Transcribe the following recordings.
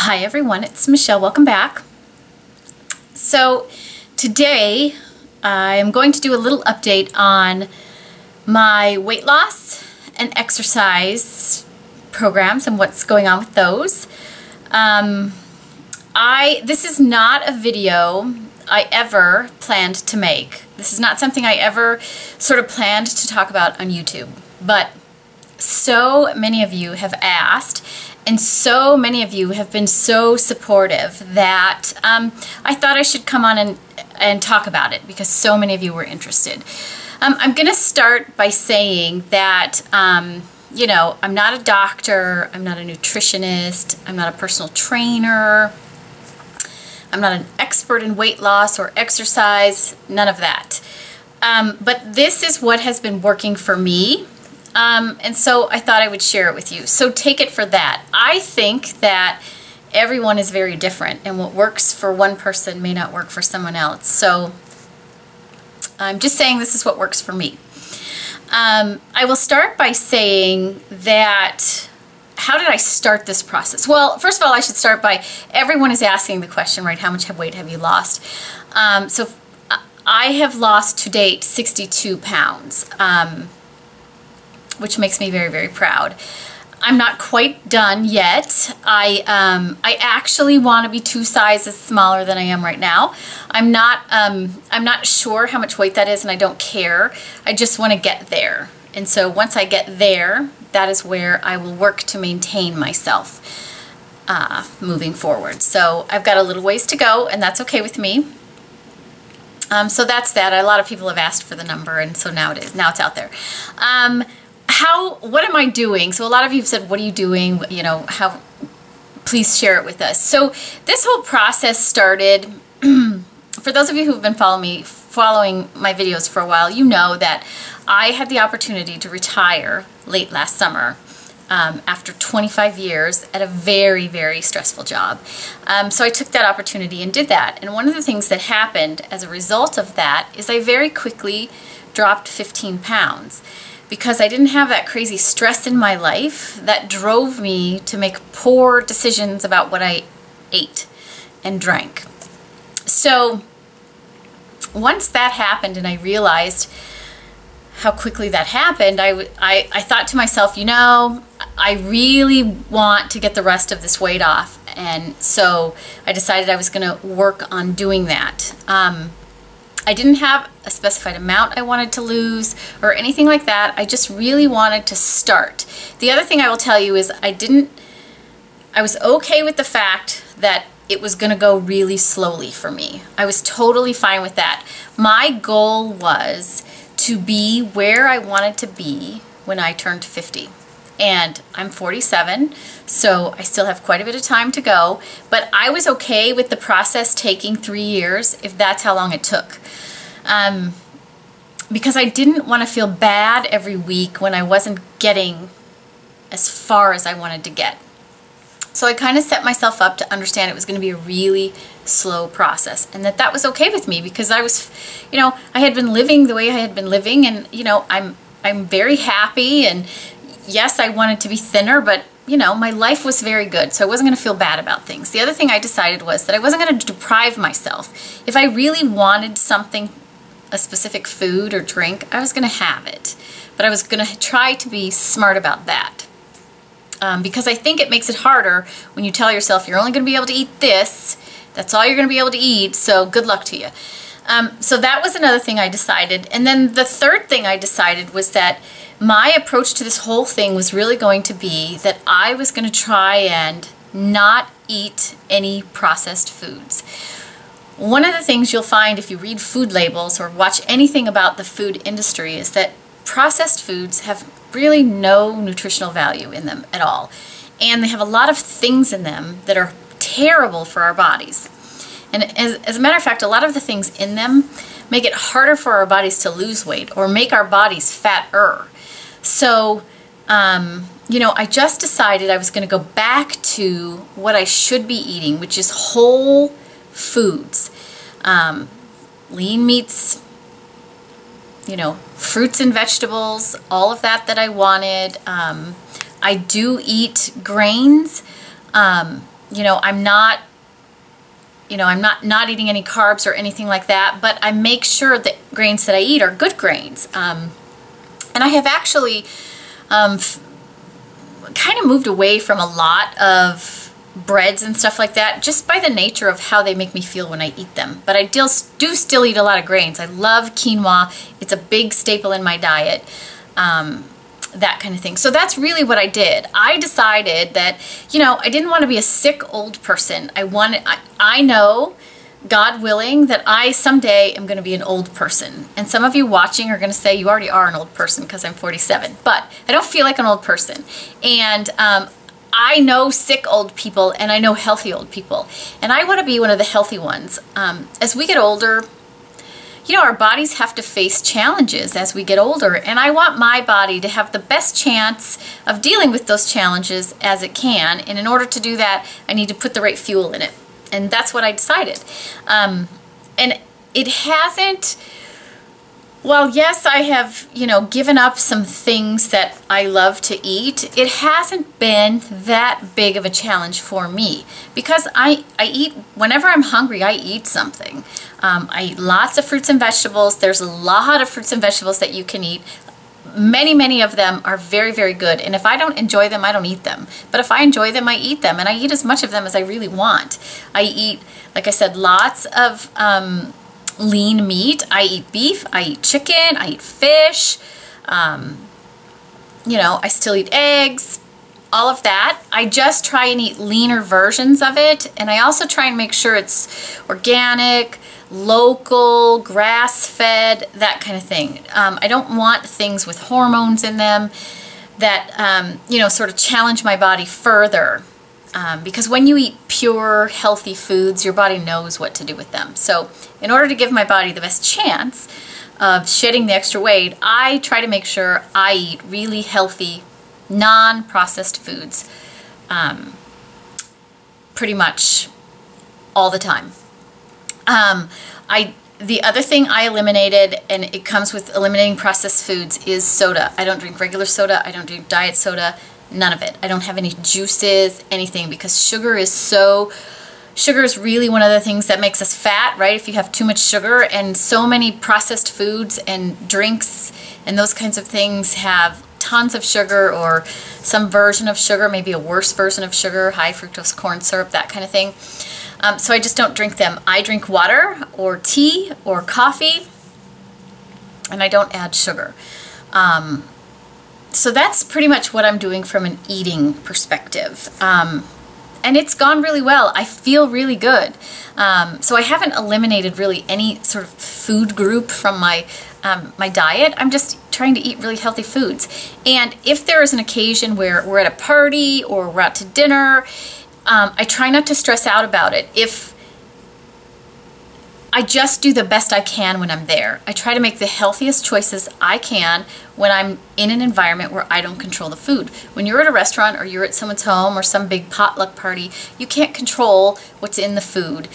Hi everyone, it's Michelle. Welcome back. So today I'm going to do a little update on my weight loss and exercise programs and what's going on with those. This is not a video I ever planned to make. This is not something I ever sort of planned to talk about on YouTube, but so many of you have asked and so many of you have been so supportive that I thought I should come on and talk about it because so many of you were interested. I'm going to start by saying that, you know, I'm not a doctor, I'm not a nutritionist, I'm not a personal trainer, I'm not an expert in weight loss or exercise, none of that. But this is what has been working for me. And so I thought I would share it with you. So take it for that. I think that everyone is very different and what works for one person may not work for someone else. So I'm just saying this is what works for me. I will start by saying that how did I start this process? Well, first of all, I should start by everyone is asking the question, right? How much weight have you lost? So I have lost to date 62 pounds. Which makes me very, very proud. I'm not quite done yet. I actually want to be 2 sizes smaller than I am right now. I'm not sure how much weight that is, and I don't care. I just want to get there. And so once I get there, that is where I will work to maintain myself moving forward. So I've got a little ways to go, and that's okay with me. So that's that. A lot of people have asked for the number, and so now it is. Now it's out there. What am I doing? So a lot of you have said, what are you doing? You know, please share it with us. So this whole process started, for those of you who've been following my videos for a while, you know that I had the opportunity to retire late last summer after 25 years at a very, very stressful job. So I took that opportunity and did that. And one of the things that happened as a result of that is I very quickly dropped 15 pounds. Because I didn't have that crazy stress in my life that drove me to make poor decisions about what I ate and drank. So once that happened and I realized how quickly that happened, I thought to myself, you know, I really want to get the rest of this weight off. And so I decided I was going to work on doing that. I didn't have a specified amount I wanted to lose or anything like that. I just really wanted to start. The other thing I will tell you is I was okay with the fact that it was going to go really slowly for me. I was totally fine with that. My goal was to be where I wanted to be when I turned 50. And I'm 47, so I still have quite a bit of time to go, but I was okay with the process taking 3 years if that's how long it took. Because I didn't want to feel bad every week when I wasn't getting as far as I wanted to get. So I kind of set myself up to understand it was going to be a really slow process and that was okay with me because I was, you know, I had been living the way I had been living and, you know, I'm very happy and yes, I wanted to be thinner, but you know, my life was very good, so I wasn't going to feel bad about things. The other thing I decided was that I wasn't going to deprive myself. If I really wanted something, a specific food or drink, I was going to have it. But I was going to try to be smart about that. Because I think it makes it harder when you tell yourself you're only going to be able to eat this, that's all you're going to be able to eat, so good luck to you. So that was another thing I decided. And then the third thing I decided was that my approach to this whole thing was really going to be that I was going to try and not eat any processed foods. One of the things you'll find if you read food labels or watch anything about the food industry is that processed foods have really no nutritional value in them at all. And they have a lot of things in them that are terrible for our bodies. And as a matter of fact, a lot of the things in them make it harder for our bodies to lose weight or make our bodies fatter. So, you know, I just decided I was going to go back to what I should be eating, which is whole foods, lean meats, you know, fruits and vegetables, all of that I wanted. I do eat grains. I'm not, not eating any carbs or anything like that, but I make sure that grains that I eat are good grains. And I have actually kind of moved away from a lot of breads and stuff like that, just by the nature of how they make me feel when I eat them. But I do still eat a lot of grains. I love quinoa. It's a big staple in my diet. That kind of thing. So that's really what I did. I decided that, I didn't want to be a sick old person. I know, God willing, that I someday am going to be an old person. And some of you watching are going to say you already are an old person because I'm 47. But I don't feel like an old person. And I know sick old people and I know healthy old people. And I want to be one of the healthy ones. As we get older, our bodies have to face challenges as we get older, and I want my body to have the best chance of dealing with those challenges as it can, and in order to do that, I need to put the right fuel in it, and that's what I decided. And it hasn't, well, yes, I have, given up some things that I love to eat. It hasn't been that big of a challenge for me because I eat, whenever I'm hungry, I eat something. I eat lots of fruits and vegetables. There's a lot of fruits and vegetables that you can eat. Many of them are very, very good. And if I don't enjoy them, I don't eat them. But if I enjoy them, I eat them. And I eat as much of them as I really want. I eat, like I said, lots of lean meat. I eat beef, I eat chicken, I eat fish, I still eat eggs, all of that. I just try and eat leaner versions of it, and I also try and make sure it's organic, local, grass-fed, that kind of thing. I don't want things with hormones in them that, sort of challenge my body further. Because when you eat pure, healthy foods, your body knows what to do with them. So in order to give my body the best chance of shedding the extra weight, I try to make sure I eat really healthy, non-processed foods pretty much all the time. The other thing I eliminated, and it comes with eliminating processed foods, is soda. I don't drink regular soda. I don't drink diet soda. None of it. I don't have any juices, anything, because sugar is really one of the things that makes us fat, right? If you have too much sugar, and so many processed foods and drinks and those kinds of things have tons of sugar or some version of sugar, maybe a worse version of sugar, high fructose corn syrup, that kind of thing. So I just don't drink them. I drink water or tea or coffee, and I don't add sugar. So that's pretty much what I'm doing from an eating perspective. And it's gone really well. I feel really good. So I haven't eliminated really any sort of food group from my my diet. I'm just trying to eat really healthy foods. And if there is an occasion where we're at a party or we're out to dinner, I try not to stress out about it. I just do the best I can when I'm there. I try to make the healthiest choices I can when I'm in an environment where I don't control the food. When you're at a restaurant or you're at someone's home or some big potluck party, you can't control what's in the food.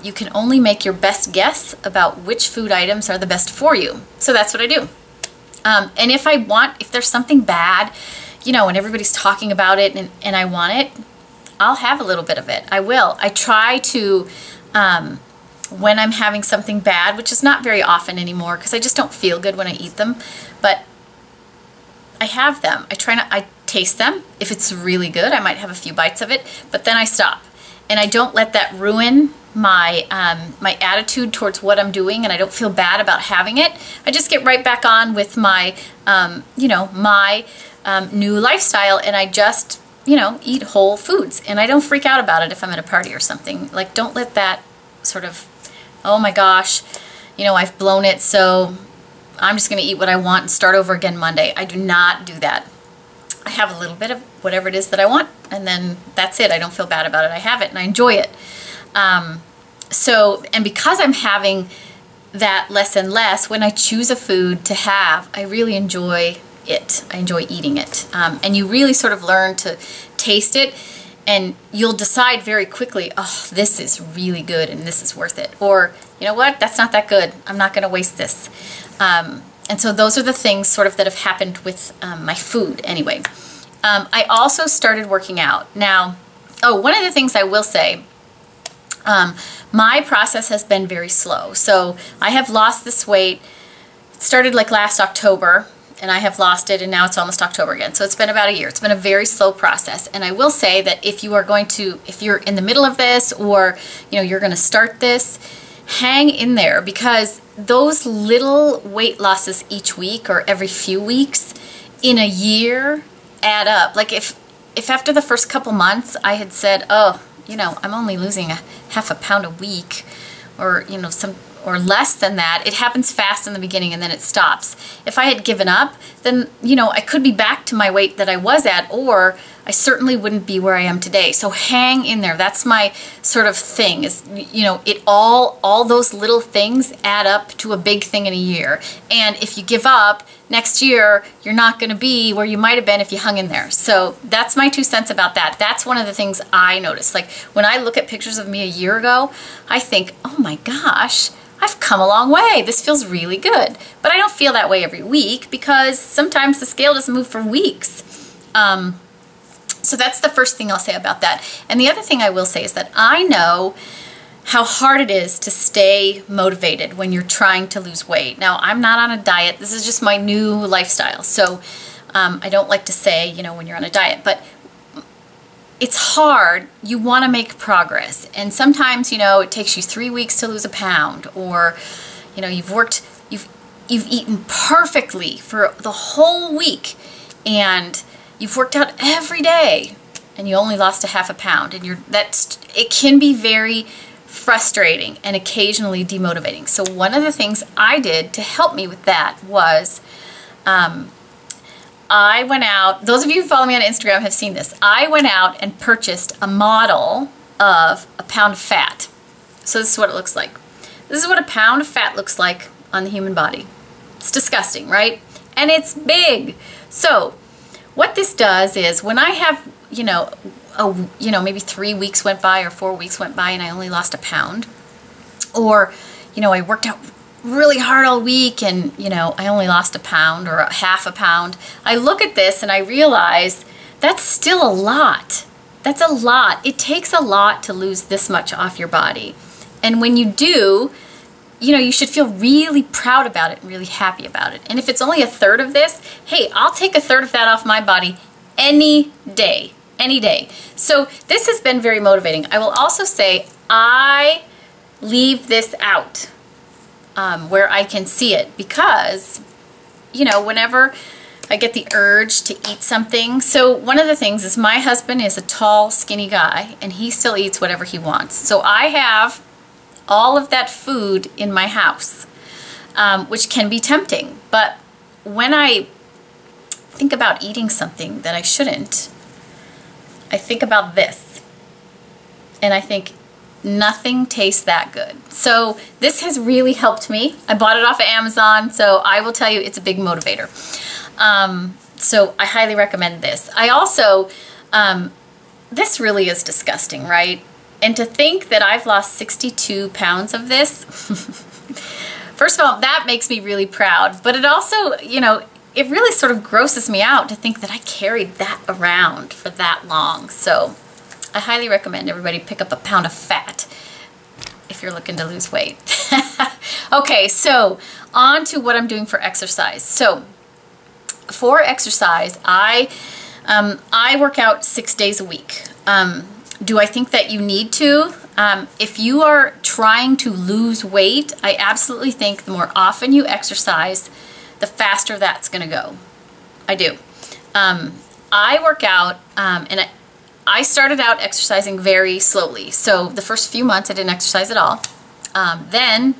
You can only make your best guess about which food items are the best for you. So that's what I do. And if there's something bad, and everybody's talking about it and I want it, I'll have a little bit of it. I will. I try to, when I'm having something bad, which is not very often anymore because I just don't feel good when I eat them, but I have them. I taste them. If it's really good, I might have a few bites of it, but then I stop. And I don't let that ruin my my attitude towards what I'm doing, and I don't feel bad about having it. I just get right back on with my, my new lifestyle, and I just, eat whole foods. And I don't freak out about it if I'm at a party or something. Like, don't let that sort of, oh my gosh, I've blown it, so I'm just going to eat what I want and start over again Monday. I do not do that. I have a little bit of whatever it is that I want, and then that's it. I don't feel bad about it. I have it, and I enjoy it. And because I'm having that less and less, when I choose a food to have, I really enjoy it. I enjoy eating it. And you really sort of learn to taste it, and you'll decide very quickly, oh, this is really good and this is worth it. Or, you know what, that's not that good. I'm not going to waste this. And so those are the things sort of that have happened with my food anyway. I also started working out. Now, Oh, one of the things I will say, my process has been very slow. So I have lost this weight. It started like last October, and I have lost it, and now it's almost October again. So it's been about a year. It's been a very slow process. And I will say that if you're in the middle of this, or you're going to start this, hang in there, because those little weight losses each week or every few weeks in a year add up. Like if after the first couple months I had said, oh, I'm only losing half a pound a week, or or less than that, it happens fast in the beginning and then it stops. If I had given up, then I could be back to my weight that I was at, or I certainly wouldn't be where I am today. So hang in there. That's my sort of thing, is all those little things add up to a big thing in a year. And if you give up, next year you're not going to be where you might have been if you hung in there. So that's my 2 cents about that. That's one of the things I noticed. Like when I look at pictures of me a year ago, I think, oh my gosh, I've come a long way. This feels really good. But I don't feel that way every week, because sometimes the scale doesn't move for weeks. So that's the first thing I'll say about that. And the other thing I will say is that I know how hard it is to stay motivated when you're trying to lose weight. Now, I'm not on a diet. This is just my new lifestyle. So I don't like to say, when you're on a diet, but it's hard. You want to make progress. And sometimes, it takes you 3 weeks to lose a pound, or, you've eaten perfectly for the whole week, and you've worked out every day, and you only lost a half a pound, and it can be very frustrating and occasionally demotivating. So one of the things I did to help me with that was, I went out, those of you who follow me on Instagram have seen this, I went out and purchased a model of a pound of fat. So this is what it looks like. This is what a pound of fat looks like on the human body. It's disgusting, right? And it's big. So what this does is, when I have, maybe 3 weeks went by or 4 weeks went by and I only lost a pound, or, I worked out really hard all week and, I only lost a pound or half a pound, I look at this and I realize that's still a lot. That's a lot. It takes a lot to lose this much off your body. And when you do, you should feel really proud about it and really happy about it. And if it's only a third of this, hey, I'll take a third of that off my body any day, any day. So this has been very motivating. I will also say I leave this out where I can see it, because, whenever I get the urge to eat something. So one of the things is, my husband is a tall, skinny guy, and he still eats whatever he wants. So I have all of that food in my house, which can be tempting. But when I think about eating something that I shouldn't, I think about this, and I think, nothing tastes that good. So this has really helped me. I bought it off of Amazon, so I will tell you it's a big motivator. So I highly recommend this. I also, this really is disgusting, right? And to think that I've lost 62 pounds of this, first of all, that makes me really proud. But it also, it really sort of grosses me out to think that I carried that around for that long. So I highly recommend everybody pick up a pound of fat if you're looking to lose weight. Okay, so on to what I'm doing for exercise. So for exercise, I work out 6 days a week. Do I think that you need to? If you are trying to lose weight, I absolutely think the more often you exercise, the faster that's going to go. I do. I work out, and I started out exercising very slowly. So the first few months I didn't exercise at all. Then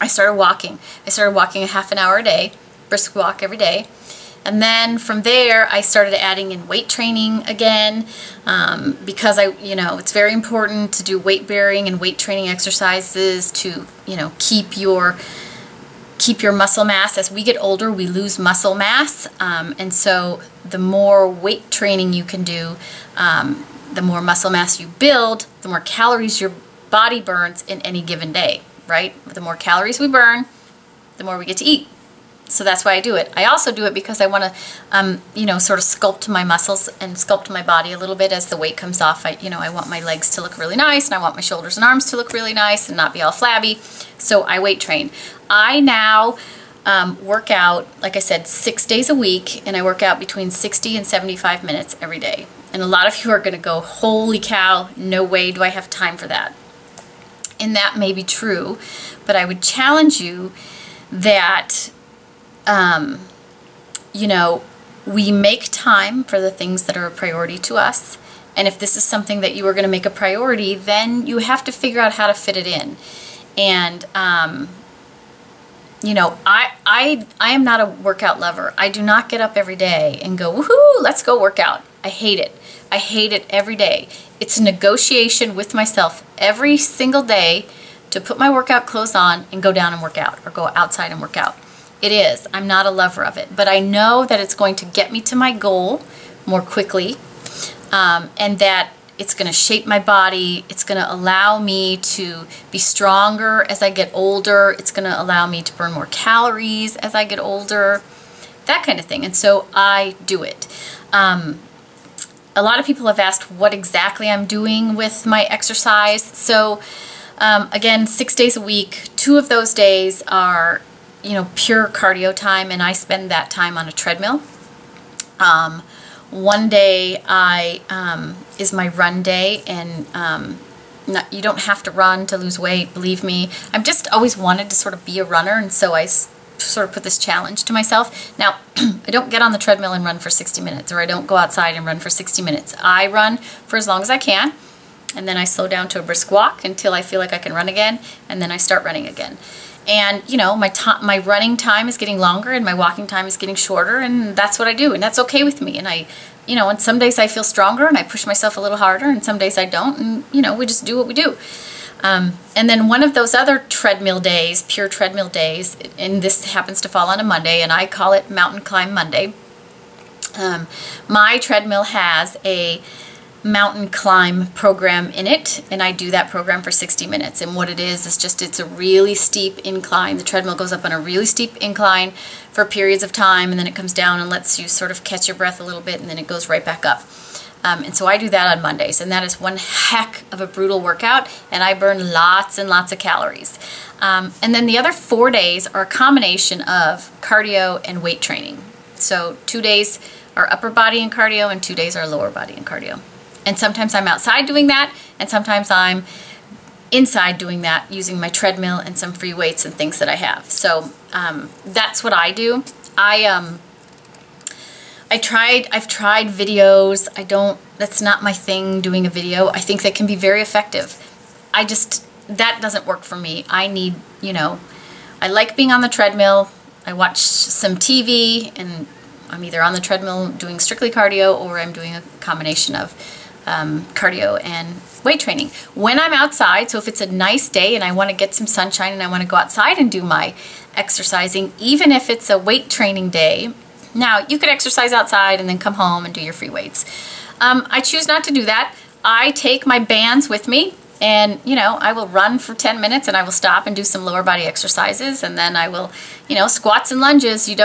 I started walking. I started walking a half an hour a day, brisk walk every day. And then from there I started adding in weight training again, because it's very important to do weight bearing and weight training exercises to, keep your muscle mass. As we get older, we lose muscle mass, and so the more weight training you can do, the more muscle mass you build, the more calories your body burns in any given day, right? The more calories we burn, the more we get to eat. So that's why I do it. I also do it because I want to, you know, sort of sculpt my muscles and sculpt my body a little bit as the weight comes off. I want my legs to look really nice, and I want my shoulders and arms to look really nice and not be all flabby. So I weight train. I now work out, like I said, 6 days a week, and I work out between 60 and 75 minutes every day. And a lot of you are going to go, holy cow, no way do I have time for that. And that may be true, but I would challenge you that you know, we make time for the things that are a priority to us. And if this is something that you are going to make a priority, then you have to figure out how to fit it in. And, you know, I am not a workout lover. I do not get up every day and go, woohoo, let's go work out. I hate it. I hate it every day. It's a negotiation with myself every single day to put my workout clothes on and go down and work out, or go outside and work out. It is. I'm not a lover of it, but I know that it's going to get me to my goal more quickly, and that it's going to shape my body. It's going to allow me to be stronger as I get older. It's going to allow me to burn more calories as I get older, that kind of thing. And so I do it. A lot of people have asked what exactly I'm doing with my exercise. So again, 6 days a week, 2 of those days are, you know, pure cardio time, and I spend that time on a treadmill. One day is my run day, and you don't have to run to lose weight, believe me. I've just always wanted to sort of be a runner, and so I sort of put this challenge to myself. Now, I don't get on the treadmill and run for 60 minutes, or I don't go outside and run for 60 minutes. I run for as long as I can, and then I slow down to a brisk walk until I feel like I can run again, and then I start running again. And, you know, my running time is getting longer and my walking time is getting shorter, and that's what I do, and that's okay with me. And you know, and some days I feel stronger and I push myself a little harder, and some days I don't, and, you know, we just do what we do. And then one of those other treadmill days, pure treadmill days, and this happens to fall on a Monday, and I call it Mountain Climb Monday. My treadmill has a mountain climb program in it, and I do that program for 60 minutes. And what it is just, it's a really steep incline. The treadmill goes up on a really steep incline for periods of time, and then it comes down and lets you sort of catch your breath a little bit, and then it goes right back up. And so I do that on Mondays, and that is one heck of a brutal workout, and I burn lots and lots of calories. And then the other 4 days are a combination of cardio and weight training. So 2 days are upper body and cardio, and 2 days are lower body and cardio. And sometimes I'm outside doing that, and sometimes I'm inside doing that using my treadmill and some free weights and things that I have. So that's what I do. I've tried videos. That's not my thing, doing a video. I think that can be very effective. That doesn't work for me. I need, you know, I like being on the treadmill. I watch some TV, and I'm either on the treadmill doing strictly cardio, or I'm doing a combination of cardio and weight training. When I'm outside, so if it's a nice day and I want to get some sunshine and I want to go outside and do my exercising, even if it's a weight training day. Now, you could exercise outside and then come home and do your free weights. I choose not to do that. I take my bands with me, and, you know, I will run for 10 minutes and I will stop and do some lower body exercises, and then I will, you know, squats and lunges. You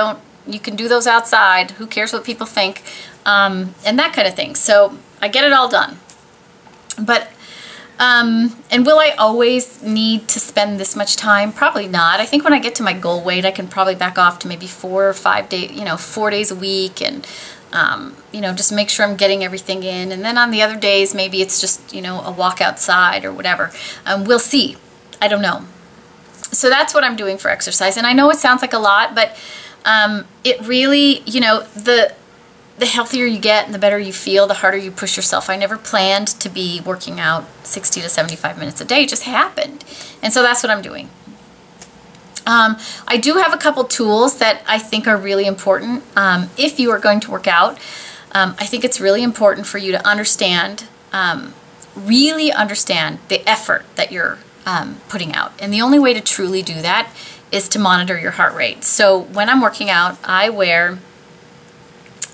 can do those outside. Who cares what people think? And that kind of thing. So I get it all done. But, and will I always need to spend this much time? Probably not. I think when I get to my goal weight, I can probably back off to maybe 4 or 5 days, you know, 4 days a week, and, you know, just make sure I'm getting everything in. And then on the other days, maybe it's just, you know, a walk outside or whatever. We'll see. I don't know. So that's what I'm doing for exercise. And I know it sounds like a lot, but it really, you know, the healthier you get and the better you feel, the harder you push yourself. I never planned to be working out 60 to 75 minutes a day. It just happened. And so that's what I'm doing. I do have a couple tools that I think are really important. If you are going to work out, I think it's really important for you to understand, really understand the effort that you're putting out. And the only way to truly do that is to monitor your heart rate. So when I'm working out, I wear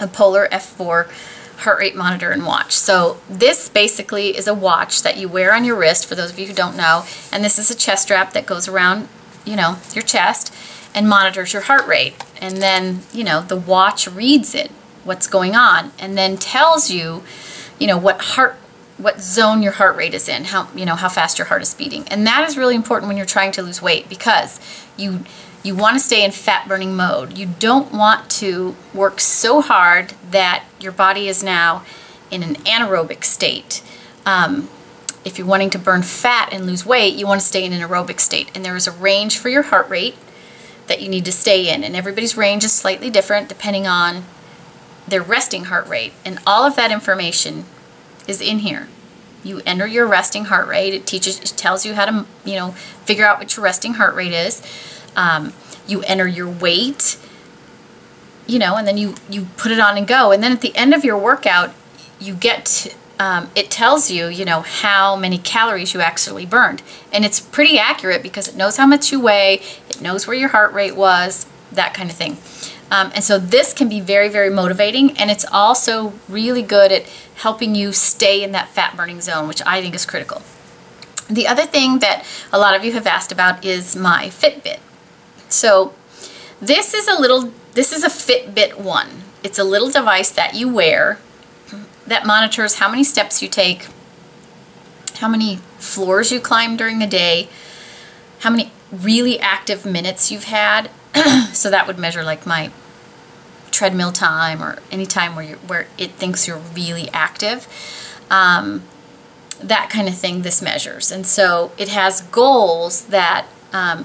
a Polar F4 heart rate monitor and watch. So this basically is a watch that you wear on your wrist, for those of you who don't know, and this is a chest strap that goes around, you know, your chest, and monitors your heart rate. And then, you know, the watch reads it, what's going on, and then tells you, you know, what zone your heart rate is in, how, you know, how fast your heart is beating. And that is really important when you're trying to lose weight, because you want to stay in fat burning mode. You don't want to work so hard that your body is now in an anaerobic state. If you're wanting to burn fat and lose weight, you want to stay in an aerobic state. And there is a range for your heart rate that you need to stay in. And everybody's range is slightly different depending on their resting heart rate. And all of that information is in here. You enter your resting heart rate. It tells you how to, you know, figure out what your resting heart rate is. You enter your weight, you know, and then you put it on and go. And then at the end of your workout, you get it tells you, you know, how many calories you actually burned. And it's pretty accurate because it knows how much you weigh, it knows where your heart rate was, that kind of thing. And so this can be very, very motivating, and it's also really good at helping you stay in that fat burning zone, which I think is critical. The other thing that a lot of you have asked about is my Fitbit. So this is a Fitbit One. It's a little device that you wear that monitors how many steps you take, how many floors you climb during the day, how many really active minutes you've had. So that would measure like my treadmill time or any time where it thinks you're really active. That kind of thing this measures. And so it has goals that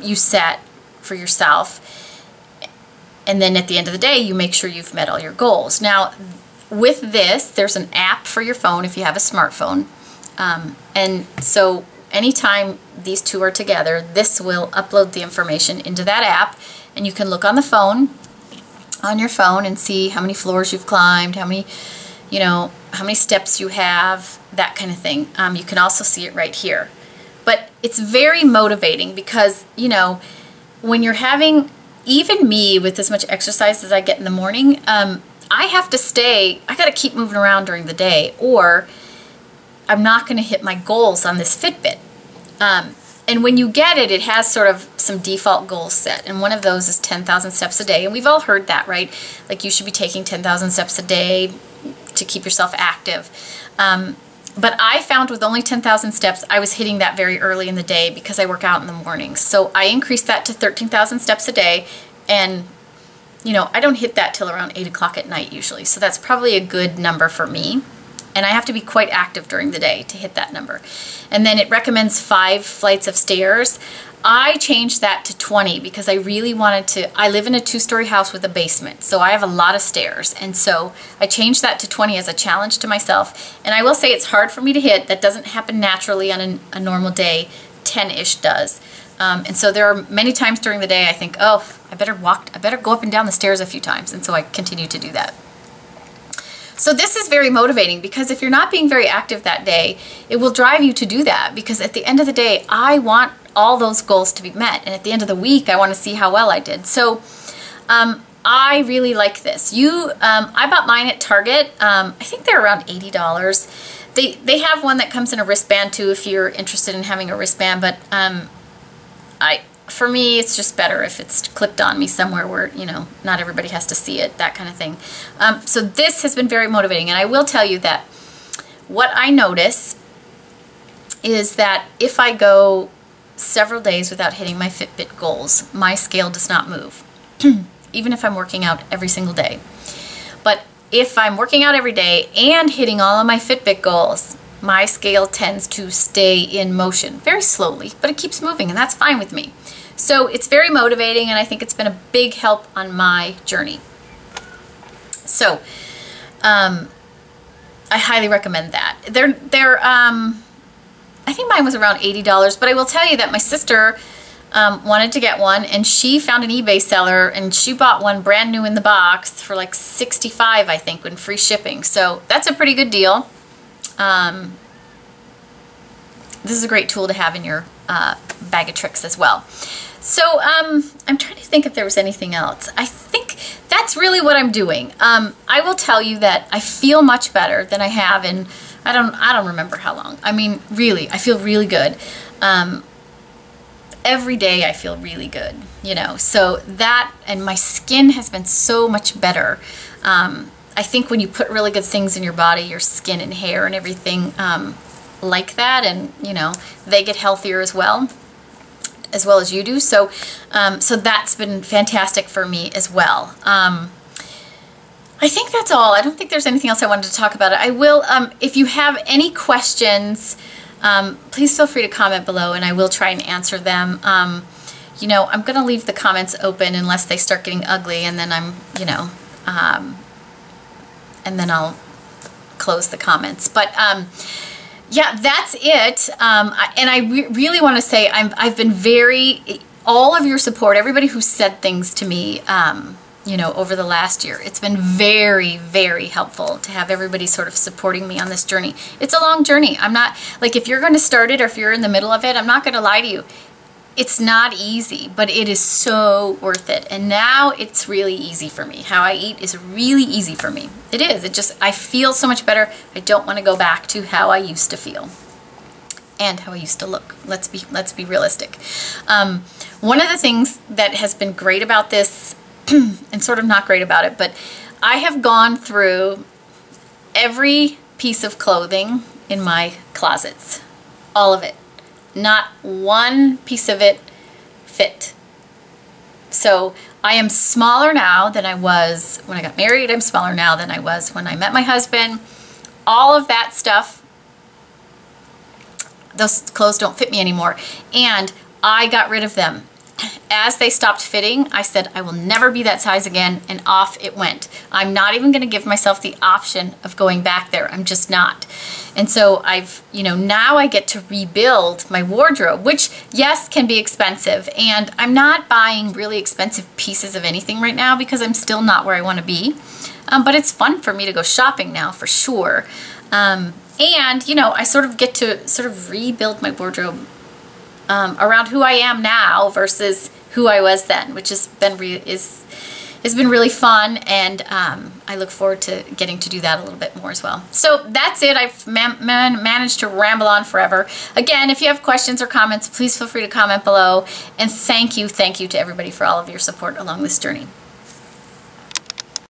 you set for yourself, and then at the end of the day you make sure you've met all your goals. Now with this, there's an app for your phone if you have a smartphone, and so anytime these two are together, this will upload the information into that app, and you can look on your phone and see how many floors you've climbed, how many steps you have, that kind of thing. You can also see it right here. But it's very motivating because, you know, when you're having, even me with as much exercise as I get in the morning, I have to I got to keep moving around during the day, or I'm not going to hit my goals on this Fitbit. And when you get it, it has sort of some default goals set, and one of those is 10,000 steps a day. And we've all heard that, right? Like you should be taking 10,000 steps a day to keep yourself active. But I found with only 10,000 steps, I was hitting that very early in the day because I work out in the mornings. So I increased that to 13,000 steps a day, and you know, I don't hit that till around 8 o'clock at night usually. So that's probably a good number for me. And I have to be quite active during the day to hit that number. And then it recommends 5 flights of stairs. I changed that to 20 because I really wanted to, I live in a 2-story house with a basement, so I have a lot of stairs. And so I changed that to 20 as a challenge to myself. And I will say it's hard for me to hit. That doesn't happen naturally on a normal day. 10-ish does. And so there are many times during the day I think, oh, I better go up and down the stairs a few times. And so I continue to do that. So this is very motivating because if you're not being very active that day, it will drive you to do that, because at the end of the day, I want all those goals to be met. And at the end of the week, I want to see how well I did. So I really like this. I bought mine at Target. I think they're around $80. They have one that comes in a wristband too if you're interested in having a wristband, but for me, it's just better if it's clipped on me somewhere where, you know, not everybody has to see it, that kind of thing. So this has been very motivating, and I will tell you that what I notice is that if I go several days without hitting my Fitbit goals, my scale does not move, even if I'm working out every single day. But if I'm working out every day and hitting all of my Fitbit goals, my scale tends to stay in motion, very slowly, but it keeps moving, and that's fine with me. So it's very motivating, and I think it's been a big help on my journey. So I highly recommend that. I think mine was around $80, but I will tell you that my sister wanted to get one, and she found an eBay seller, and she bought one brand new in the box for like $65, I think, with free shipping. So that's a pretty good deal. This is a great tool to have in your bag of tricks as well. So I'm trying to think if there was anything else. I think that's really what I'm doing. I will tell you that I feel much better than I have in, I don't remember how long. I mean, really, I feel really good. Every day I feel really good. you know, so that, and my skin has been so much better. I think when you put really good things in your body, your skin and hair and everything like that, and you know, they get healthier as well as you do. So so that's been fantastic for me as well. I think that's all. I don't think there's anything else I wanted to talk about. I will, if you have any questions, please feel free to comment below and I will try and answer them. You know, I'm going to leave the comments open unless they start getting ugly, and then I'm, you know, and then I'll close the comments. But yeah, that's it. And I really want to say I've been all of your support, everybody who said things to me, you know, over the last year. It's been very, very helpful to have everybody sort of supporting me on this journey. It's a long journey. I'm not, like, if you're going to start it or if you're in the middle of it, I'm not going to lie to you. It's not easy, but it is so worth it. And now it's really easy for me. How I eat is really easy for me. It is. It just, I feel so much better. I don't want to go back to how I used to feel and how I used to look. Let's be realistic. One of the things that has been great about this and sort of not great about it, but I have gone through every piece of clothing in my closets, all of it. Not one piece of it fit. So I am smaller now than I was when I got married. I'm smaller now than I was when I met my husband. All of that stuff, those clothes don't fit me anymore. And I got rid of them. As they stopped fitting, I said, I will never be that size again, and off it went. I'm not even going to give myself the option of going back there. I'm just not. And so I've, you know, now I get to rebuild my wardrobe, which, yes, can be expensive. And I'm not buying really expensive pieces of anything right now because I'm still not where I want to be. But it's fun for me to go shopping now, for sure. And, you know, I sort of get to sort of rebuild my wardrobe around who I am now versus who I was then, which has been really fun, and I look forward to getting to do that a little bit more as well. So that's it. I've managed to ramble on forever. Again, if you have questions or comments, please feel free to comment below, and thank you to everybody for all of your support along this journey.